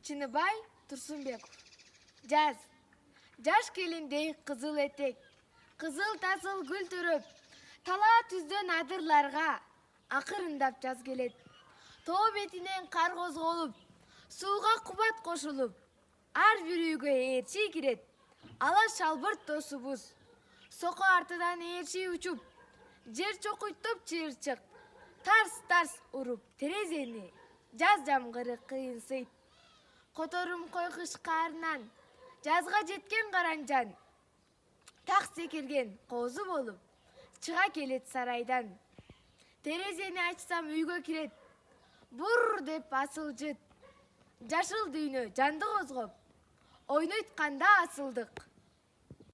Чыныбай Турсунбеков. Жаз. Жаш келиндей кызыл этек, кызыл тасыл гүл түрөп, талаа түздөн адырларга акырындап жаз келет. Тоо бетинен кар козголуп, сууга кубат кошулуп, ар бир үйгө ээрчи кирет. Ала шалбырт досубуз, соко артынан ээрчи учуп, жер чокуйттоп чыйырчык, тарс-тарс уруп терезени жаз жамгыры кыйынсыйт. Которум кой кыш каарынан жазга жеткен каранжан, так секирген козу болуп чыга келет сарайдан. Терезени ачсам үйгө кирет, бур деп асылжыт. Жашыл дүйнө жанды козгоп, ойнойтканда асылдык.